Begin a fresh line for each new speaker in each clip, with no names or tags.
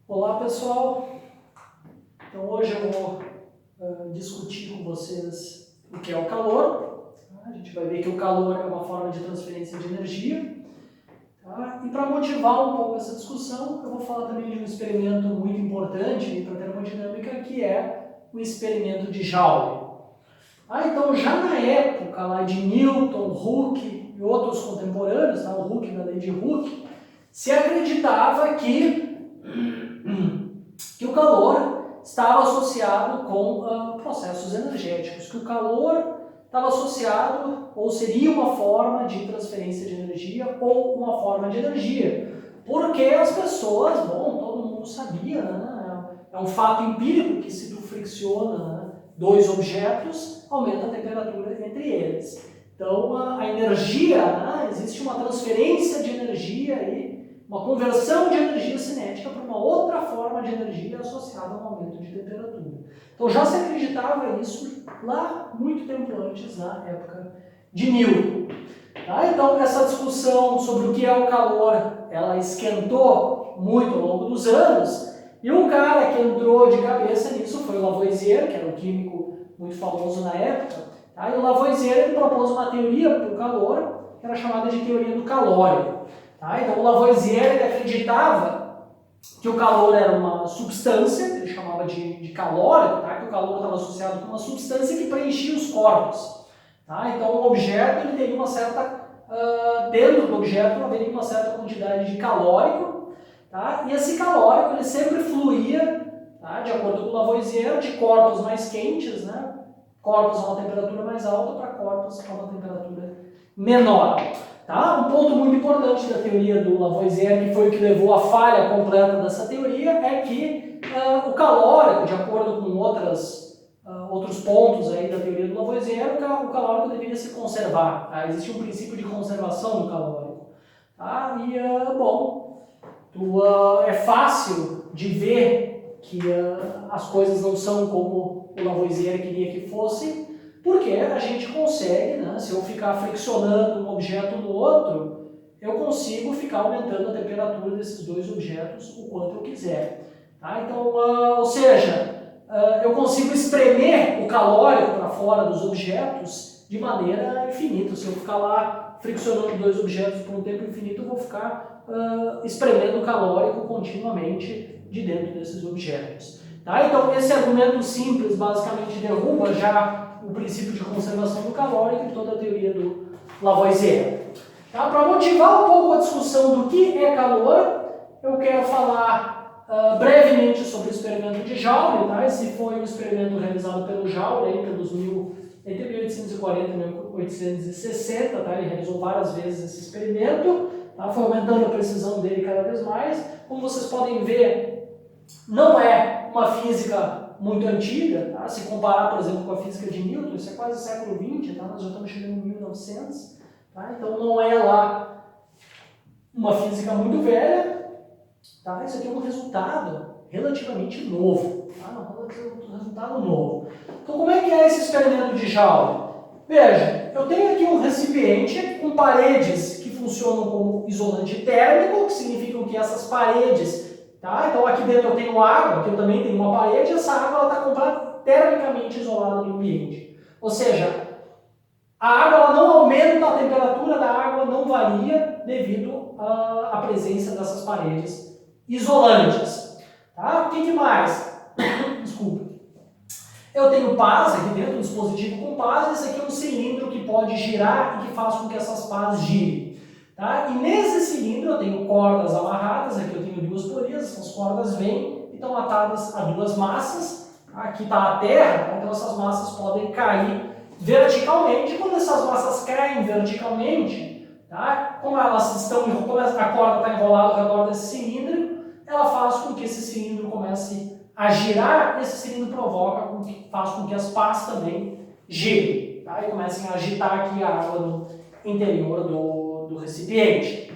Olá pessoal, então hoje eu vou discutir com vocês o que é o calor. A gente vai ver que o calor é uma forma de transferência de energia. Tá? E para motivar um pouco essa discussão, eu vou falar também de um experimento muito importante para a termodinâmica, que é o experimento de Joule. Então já na época lá de Newton, Hooke e outros contemporâneos, o Hooke da lei de Hooke, se acreditava que o calor estava associado com processos energéticos, que o calor estava associado ou seria uma forma de transferência de energia ou uma forma de energia. Porque as pessoas, todo mundo sabia, né? É um fato empírico que se tu fricciona dois objetos, aumenta a temperatura entre eles. Então a energia, existe uma transferência de energia aí, uma conversão de energia cinética para uma outra forma de energia associada a um aumento de temperatura. Então já se acreditava isso lá muito tempo antes, na época de Newton. Então essa discussão sobre o que é o calor, ela esquentou muito ao longo dos anos, e um cara que entrou de cabeça nisso foi o Lavoisier, que era um químico muito famoso na época. E o Lavoisier ele propôs uma teoria para o calor, que era chamada de teoria do calórico. Então o Lavoisier ele acreditava que o calor era uma substância, que ele chamava de calórico, que o calor estava associado com uma substância que preenchia os corpos. Então o objeto ele teria uma certa, dentro do objeto haveria uma certa quantidade de calórico, e esse calórico ele sempre fluía, de acordo com o Lavoisier, de corpos mais quentes, corpos a uma temperatura mais alta para corpos a uma temperatura menor. Um ponto muito importante da teoria do Lavoisier, que foi o que levou à falha completa dessa teoria, é que o calórico, de acordo com outros pontos aí da teoria do Lavoisier, o calórico deveria se conservar. Existe um princípio de conservação do calórico. É fácil de ver que as coisas não são como o Lavoisier queria que fossem, porque a gente consegue, se eu ficar friccionando um objeto no outro, eu consigo ficar aumentando a temperatura desses dois objetos o quanto eu quiser. Então, ou seja, eu consigo espremer o calórico para fora dos objetos de maneira infinita. Se eu ficar lá friccionando dois objetos por um tempo infinito, eu vou ficar espremendo o calórico continuamente de dentro desses objetos. Então, esse argumento simples basicamente derruba já o princípio de conservação do calórico e toda a teoria do Lavoisier. Para motivar um pouco a discussão do que é calor, eu quero falar brevemente sobre o experimento de Joule. Esse foi um experimento realizado pelo Joule entre 1840 e 1860. Ele realizou várias vezes esse experimento, foi aumentando a precisão dele cada vez mais. Como vocês podem ver, não é uma física muito antiga, se comparar, por exemplo, com a física de Newton, isso é quase século XX, nós já estamos chegando em 1900, então não é lá uma física muito velha, isso aqui é um resultado relativamente novo, um resultado novo. Então como é que é esse experimento de Joule? Veja, eu tenho aqui um recipiente com paredes que funcionam como isolante térmico, que significam que essas paredes, então aqui dentro eu tenho água, aqui eu também tenho uma parede, e essa água está completamente termicamente isolada do ambiente. Ou seja, a água ela não aumenta, a temperatura da água não varia devido à presença dessas paredes isolantes. O que mais? Desculpa. Eu tenho pás aqui dentro, um dispositivo com pás, esse aqui é um cilindro que pode girar e que faz com que essas pás girem. E nesse cilindro eu tenho cordas amarradas, aqui eu tenho duas polias, essas cordas vêm e estão atadas a duas massas. Aqui está a terra, então essas massas podem cair verticalmente. Quando essas massas caem verticalmente, como a corda está enrolada ao redor desse cilindro, ela faz com que esse cilindro comece a girar, e esse cilindro faz com que as pás também girem, e comecem a agitar aqui a água no interior do recipiente.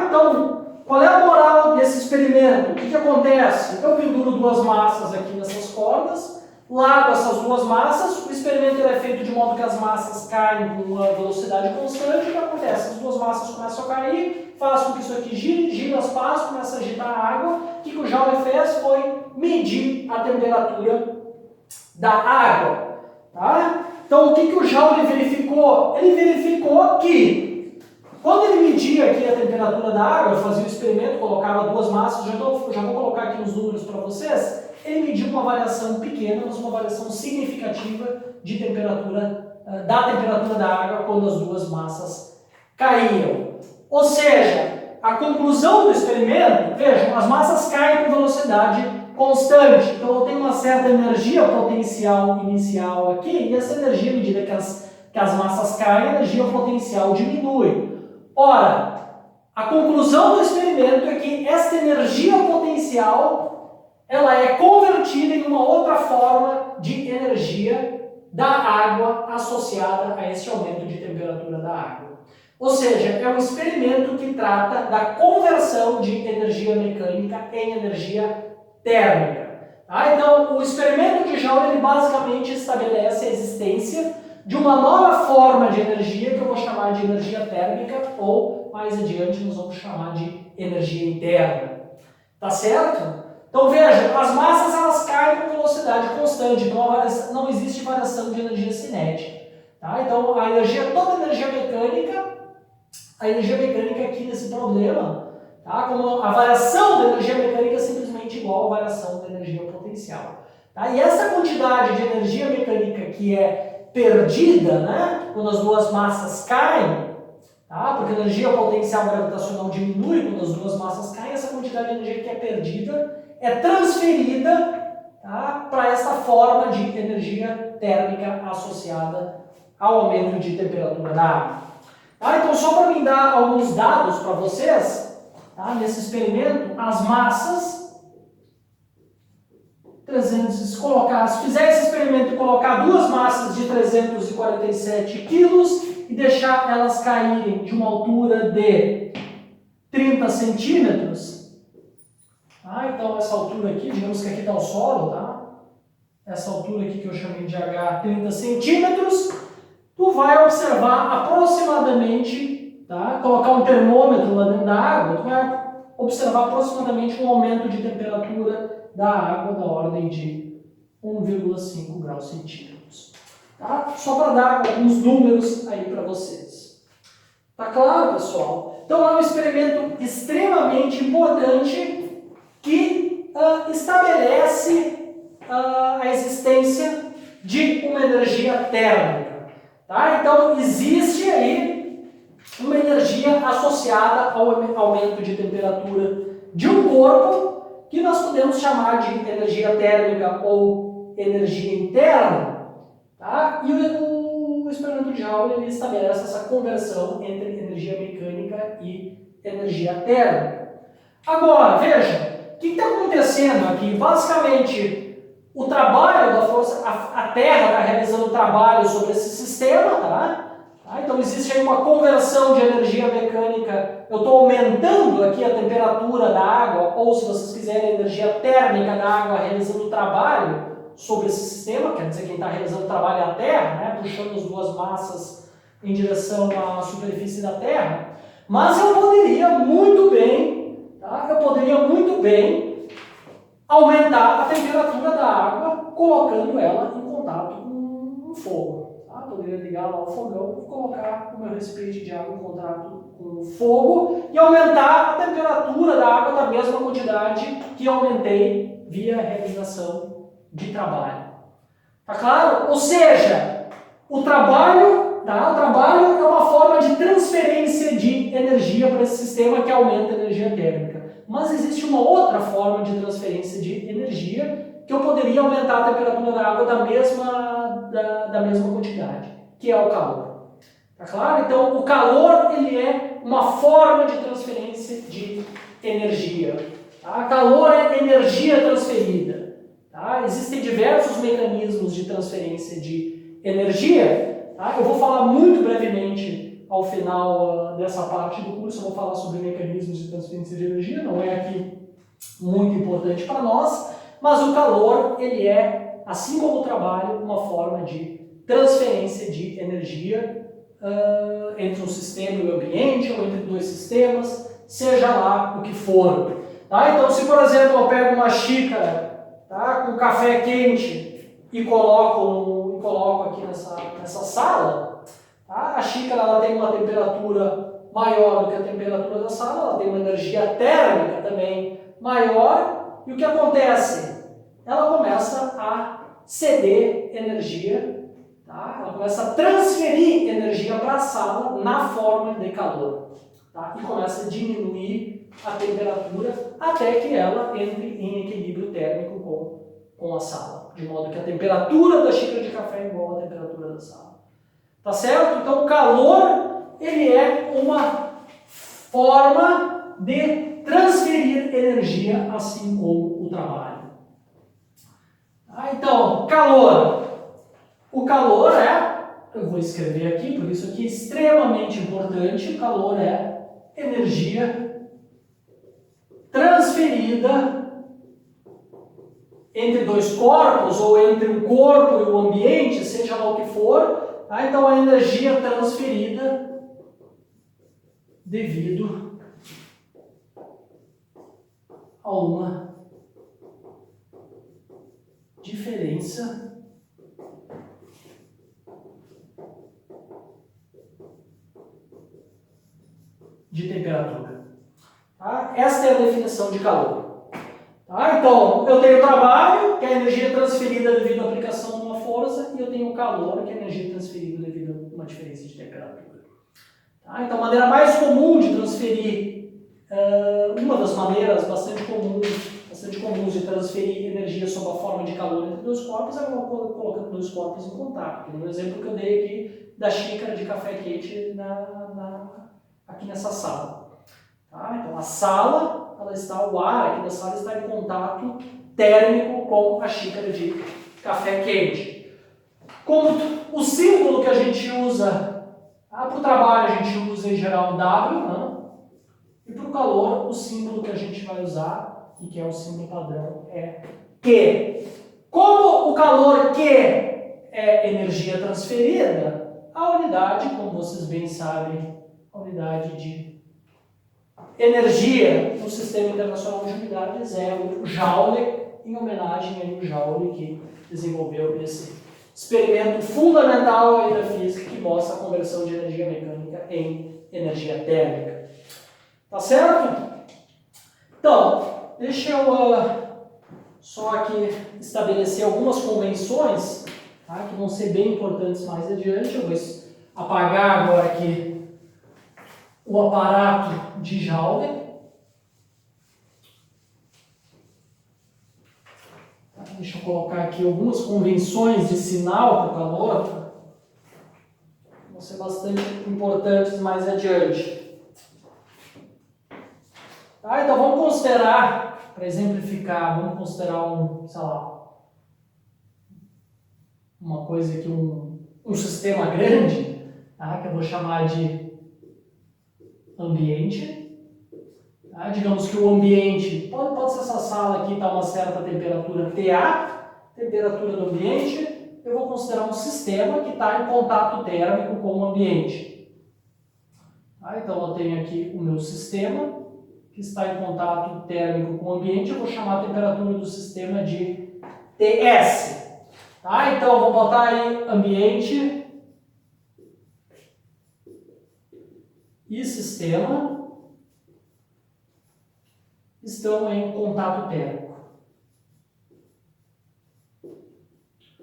Então, qual é a moral desse experimento? O que acontece? Eu penduro duas massas aqui nessas cordas, largo essas duas massas, o experimento é feito de modo que as massas caem com uma velocidade constante. O que acontece? As duas massas começam a cair, faz com que isso aqui gire, gira as pás, começa a agitar a água. O que o Joule fez foi medir a temperatura da água. Tá? Então, o que o Joule verificou? Ele verificou que, quando ele media aqui a temperatura da água, fazia o experimento, colocava duas massas, já vou colocar aqui os números para vocês, ele mediu uma variação pequena, mas uma variação significativa de temperatura, da temperatura da água quando as duas massas caíam. Ou seja, a conclusão do experimento, vejam, as massas caem com velocidade constante. Então eu tenho uma certa energia potencial inicial aqui, e essa energia, à medida que as massas caem, a energia potencial diminui. Ora, a conclusão do experimento é que essa energia potencial ela é convertida em uma outra forma de energia da água associada a esse aumento de temperatura da água. Ou seja, é um experimento que trata da conversão de energia mecânica em energia térmica. Tá? Então, o experimento de Joule ele basicamente estabelece a existência de uma nova forma de energia que eu vou chamar de energia térmica, ou mais adiante nós vamos chamar de energia interna. Tá certo? Então veja, as massas elas caem com velocidade constante, então não existe variação de energia cinética. Tá? Então toda a energia mecânica aqui nesse problema, tá? Como a variação da energia mecânica é simplesmente igual à variação da energia potencial. Tá? E essa quantidade de energia mecânica que é perdida, né, quando as duas massas caem, tá? Porque a energia potencial gravitacional diminui quando as duas massas caem, essa quantidade de energia que é perdida é transferida, tá, para essa forma de energia térmica associada ao aumento de temperatura da água. Tá? Então, só para me dar alguns dados para vocês, tá, nesse experimento, as massas, se fizer esse experimento e colocar duas massas de 347 quilos e deixar elas caírem de uma altura de 30 centímetros, tá? Então essa altura aqui, digamos que aqui está o solo, tá? Essa altura aqui que eu chamei de H, 30 centímetros, tu vai observar aproximadamente, tá? Colocar um termômetro lá dentro da água, tu vai observar aproximadamente um aumento de temperatura da água da ordem de 1,5 graus centígrados. Tá? Só para dar alguns números aí para vocês. Tá claro, pessoal? Então é um experimento extremamente importante que estabelece a existência de uma energia térmica. Tá? Então existe aí uma energia associada ao aumento de temperatura de um corpo que nós podemos chamar de energia térmica ou energia interna. Tá? E o experimento de Joule ele estabelece essa conversão entre energia mecânica e energia térmica. Agora, veja, o que está acontecendo aqui? Basicamente, o trabalho da força, a Terra está realizando trabalho sobre esse sistema, tá? Então existe aí uma conversão de energia mecânica, eu estou aumentando aqui a temperatura da água, ou se vocês quiserem, a energia térmica da água realizando trabalho sobre esse sistema, quer dizer, quem está realizando trabalho é a Terra, né? Puxando as duas massas em direção à superfície da Terra. Mas eu poderia muito bem, tá? Aumentar a temperatura da água colocando ela em contato com um fogo. Poderia ligar lá o fogão e colocar o meu recipiente de água em contato com o fogo e aumentar a temperatura da água da mesma quantidade que aumentei via realização de trabalho. Tá claro? Ou seja, o trabalho é uma forma de transferência de energia para esse sistema que aumenta a energia térmica. Mas existe uma outra forma de transferência de energia que eu poderia aumentar a temperatura da água da mesma quantidade, que é o calor. Tá claro? Então, o calor ele é uma forma de transferência de energia. Tá? Calor é energia transferida. Tá? Existem diversos mecanismos de transferência de energia. Tá? Eu vou falar muito brevemente ao final dessa parte do curso, eu vou falar sobre mecanismos de transferência de energia, não é aqui muito importante para nós, mas o calor ele é assim como o trabalho, uma forma de transferência de energia entre um sistema e o ambiente, ou entre dois sistemas, seja lá o que for. Tá? Então, se por exemplo eu pego uma xícara, tá, com café quente e coloco aqui nessa sala, tá? A xícara ela tem uma temperatura maior do que a temperatura da sala, ela tem uma energia térmica também maior, e o que acontece? Ela começa a ceder energia. Tá? Ela começa a transferir energia para a sala na forma de calor. Tá? E começa a diminuir a temperatura até que ela entre em equilíbrio térmico com a sala. De modo que a temperatura da xícara de café é igual à temperatura da sala. Tá certo? Então o calor ele é uma forma de transferir energia, assim como o trabalho. Tá? Então, calor. O calor eu vou escrever aqui, porque isso aqui é extremamente importante, o calor é energia transferida entre dois corpos, ou entre o corpo e o ambiente, seja lá o que for, tá? Então a energia transferida devido a uma diferença de temperatura. Tá? Esta é a definição de calor. Tá? Então, eu tenho trabalho, que é a energia transferida devido à aplicação de uma força, e eu tenho calor, que é a energia transferida devido a uma diferença de temperatura. Tá? Então, a maneira mais comum de transferir, uma das maneiras bastante comuns de transferir energia sob a forma de calor entre dois corpos é colocando dois corpos em contato. No exemplo que eu dei aqui da xícara de café quente aqui nessa sala. Tá? Então a sala, o ar aqui da sala está em contato térmico com a xícara de café quente. Como o símbolo que a gente usa, para o trabalho a gente usa em geral W, né? E para o calor o símbolo que a gente vai usar, e que é o símbolo padrão, é Q. Como o calor Q é energia transferida, a unidade, como vocês bem sabem, a unidade de energia no Sistema Internacional de Unidades é o Joule, em homenagem ao Joule que desenvolveu esse experimento fundamental aí da física que mostra a conversão de energia mecânica em energia térmica. Tá certo? Então, deixa eu só aqui estabelecer algumas convenções, tá, que vão ser bem importantes mais adiante. Eu vou apagar agora aqui o aparato de Joule. Deixa eu colocar aqui algumas convenções de sinal para o calor. Vão ser bastante importantes mais adiante. Tá, então vamos considerar, para exemplificar, vamos considerar uma coisa aqui, um sistema grande, tá, que eu vou chamar de ambiente. Tá? Digamos que o ambiente, pode ser essa sala aqui, está uma certa temperatura TA, temperatura do ambiente, eu vou considerar um sistema que está em contato térmico com o ambiente. Tá? Então eu tenho aqui o meu sistema, que está em contato térmico com o ambiente, eu vou chamar a temperatura do sistema de TS. Tá? Então eu vou botar aí ambiente e sistema estão em contato térmico.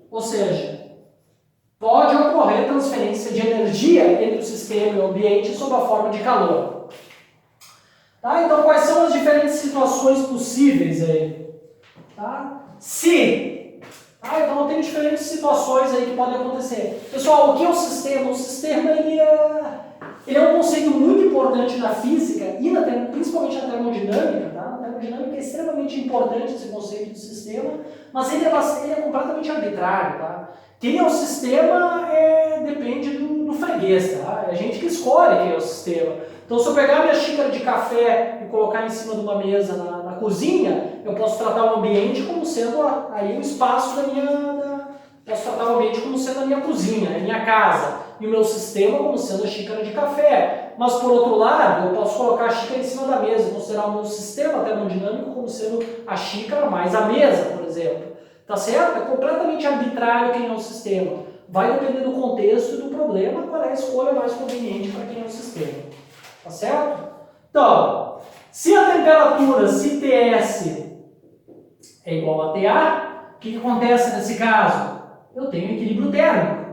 Ou seja, pode ocorrer transferência de energia entre o sistema e o ambiente sob a forma de calor. Tá? Então, quais são as diferentes situações possíveis aí? Tá? Então, eu tenho diferentes situações aí que podem acontecer. Pessoal, o que é o sistema? O sistema ele é um conceito muito importante na física e principalmente na termodinâmica. Tá? Na termodinâmica é extremamente importante esse conceito de sistema, mas ele é completamente arbitrário. Tá? Quem é o sistema depende do freguês, tá? É a gente que escolhe quem é o sistema. Então, se eu pegar minha xícara de café e colocar em cima de uma mesa na cozinha, eu posso tratar o ambiente como sendo aí o espaço da minha... posso tratar o ambiente como sendo a minha cozinha, a minha casa. E o meu sistema como sendo a xícara de café. Mas, por outro lado, eu posso colocar a xícara em cima da mesa e considerar o meu sistema termodinâmico como sendo a xícara mais a mesa, por exemplo. Tá certo? É completamente arbitrário quem é o sistema. Vai depender do contexto e do problema, qual é a escolha mais conveniente para quem é o sistema. Tá certo? Então, se a temperatura, se Ts é igual a TA, o que acontece nesse caso? Eu tenho equilíbrio térmico.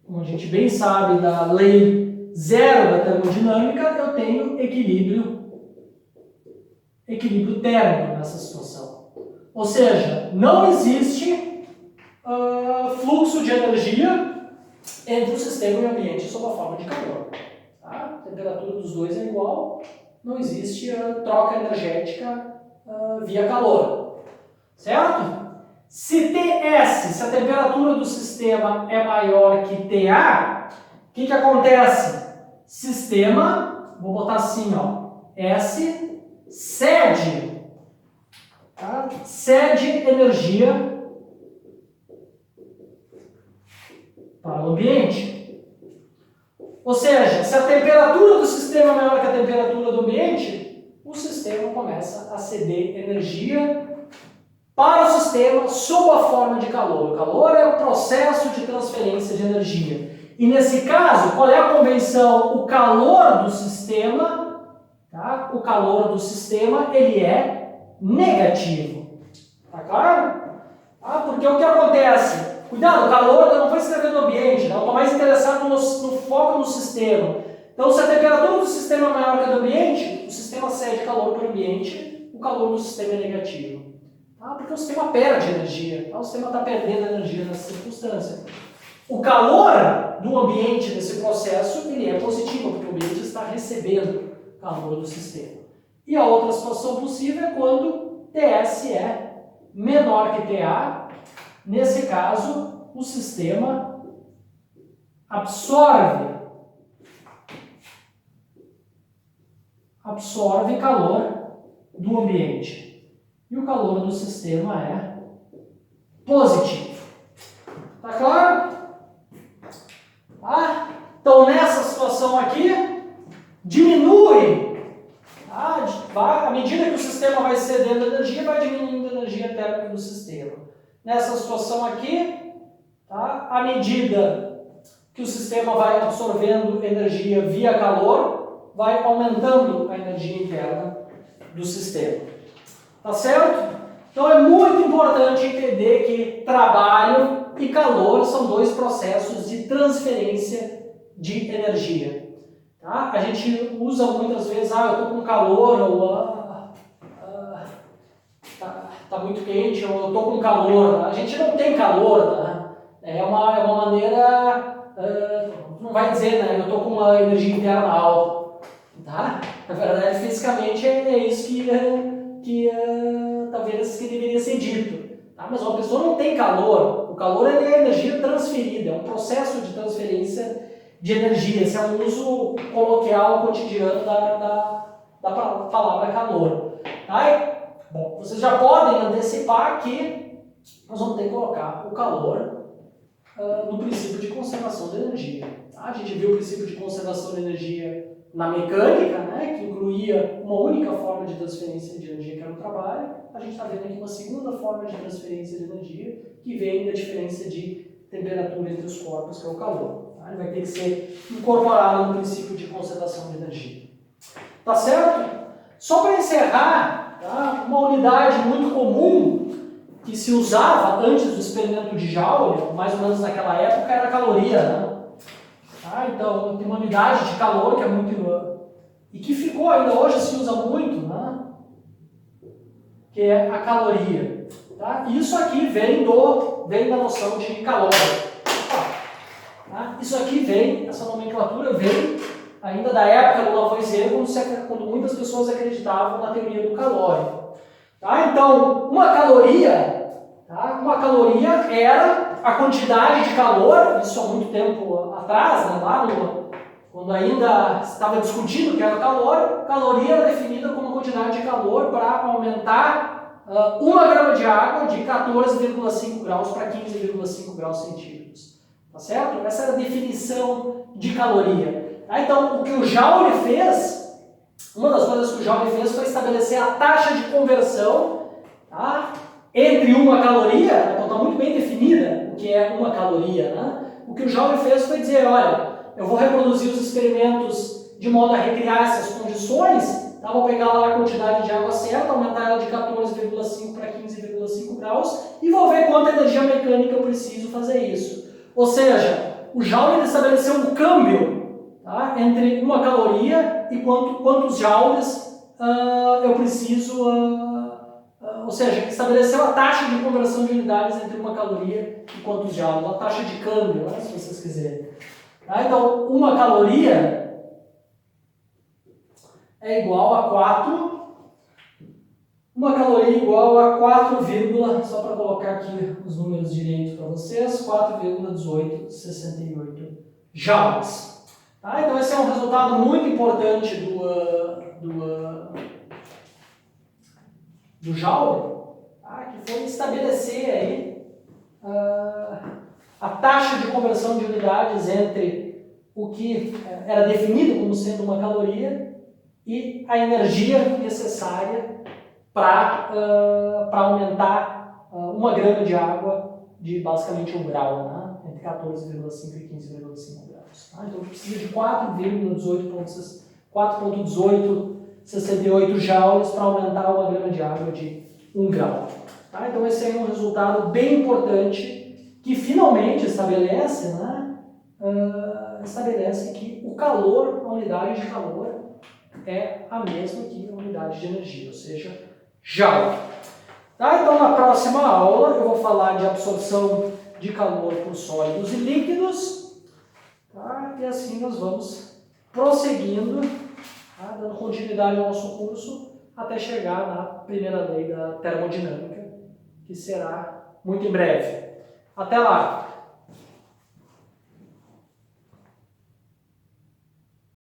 Como a gente bem sabe da lei zero da termodinâmica, eu tenho equilíbrio térmico nessa situação. Ou seja, não existe fluxo de energia entre o sistema e o ambiente sob a forma de calor. Tá? A temperatura dos dois é igual, não existe troca energética via calor. Certo? Se Ts, se a temperatura do sistema é maior que TA, o que acontece? Sistema, vou botar assim, ó, S cede, tá? Cede energia para o ambiente. Ou seja, se a temperatura do sistema é maior que a temperatura do ambiente, o sistema começa a ceder energia para o sistema sob a forma de calor. O calor é o processo de transferência de energia. E nesse caso, qual é a convenção? O calor do sistema, tá? O calor do sistema, ele é negativo. Tá claro? Ah, porque o que acontece? Cuidado, o calor, eu não vou escrever no ambiente, né? Eu estou mais interessado no foco no sistema. Então, se a temperatura do sistema é maior que a do ambiente, o sistema cede calor para o ambiente, o calor do sistema é negativo. Porque o sistema perde energia, o sistema está perdendo energia nessa circunstância. O calor do ambiente nesse processo ele é positivo, porque o ambiente está recebendo calor do sistema. E a outra situação possível é quando Ts é menor que TA. Nesse caso, o sistema absorve calor do ambiente. E o calor do sistema é positivo. Tá claro? Tá? Então, nessa situação aqui, diminui. Tá? À medida que o sistema vai cedendo energia, vai diminuindo a energia térmica do sistema. Nessa situação aqui, tá? À medida que o sistema vai absorvendo energia via calor, vai aumentando a energia interna do sistema. Tá certo? Então é muito importante entender que trabalho e calor são dois processos de transferência de energia. Tá? A gente usa muitas vezes, eu estou com calor, ou tá muito quente, ou eu estou com calor. A gente não tem calor, tá? É uma maneira, não vai dizer, né? Eu estou com uma energia interna alta. Tá? Na verdade, fisicamente é isso que talvez que deveria ser dito. Tá? Mas uma pessoa não tem calor. O calor é energia transferida, é um processo de transferência de energia. Esse é um uso coloquial, cotidiano da palavra calor. Tá? Bom, vocês já podem antecipar que nós vamos ter que colocar o calor no princípio de conservação de energia. Tá? A gente viu o princípio de conservação de energia na mecânica, né, que incluía uma única forma de transferência de energia, que era o trabalho. A gente está vendo aqui uma segunda forma de transferência de energia, que vem da diferença de temperatura entre os corpos, que é o calor. Tá? Ele vai ter que ser incorporado no princípio de conservação de energia. Tá certo? Só para encerrar, tá? Uma unidade muito comum que se usava antes do experimento de Joule, mais ou menos naquela época, era a caloria, né? Então, tem uma unidade de calor que é muito... e que ficou ainda hoje, se usa muito, né? Que é a caloria. Tá? E isso aqui vem da noção de calor. Tá? Isso aqui essa nomenclatura vem ainda da época do Lavoisier, quando muitas pessoas acreditavam na teoria do calórico. Tá? Então, uma caloria era a quantidade de calor, isso há muito tempo atrás, né, lá quando ainda estava discutindo o que era calor, caloria era definida como quantidade de calor para aumentar 1 grama de água de 14,5 graus para 15,5 graus centígrados. Tá certo? Essa era a definição de caloria. Tá? Então, o que o Joule fez, uma das coisas que o Joule fez foi estabelecer a taxa de conversão, tá, entre uma caloria, então está muito bem definida o que é uma caloria. Né? O que o Joule fez foi dizer, olha, eu vou reproduzir os experimentos de modo a recriar essas condições, tá? Vou pegar lá a quantidade de água certa, aumentar ela de 14,5 para 15,5 graus e vou ver quanta energia mecânica eu preciso fazer isso. Ou seja, o Joule estabeleceu um câmbio, tá, entre uma caloria e quantos joules eu preciso, ou seja, estabeleceu a taxa de conversão de unidades entre uma caloria e quantos joules, a taxa de câmbio, né, se vocês quiserem. Tá? Então, uma caloria é igual a 4, uma caloria igual a 4, só para colocar aqui os números direitos para vocês, 4,1868 joules. Tá? Então, esse é um resultado muito importante do Joule, tá? Que foi estabelecer aí a taxa de conversão de unidades entre o que era definido como sendo uma caloria e a energia necessária para aumentar 1 grama de água de basicamente 1 grau, né? Entre 14,5 e 15,5 graus. Tá? Então, precisa de 4,1868 joules para aumentar 1 grama de água de 1 grau. Tá? Então, esse é um resultado bem importante que finalmente estabelece, né, estabelece que o calor, a unidade de calor, é a mesma que a unidade de energia, ou seja, Joule. Tá? Então, na próxima aula, eu vou falar de absorção de calor por sólidos e líquidos, tá? E assim nós vamos prosseguindo, tá? Dando continuidade ao nosso curso, até chegar na primeira lei da termodinâmica, que será muito em breve. Até lá!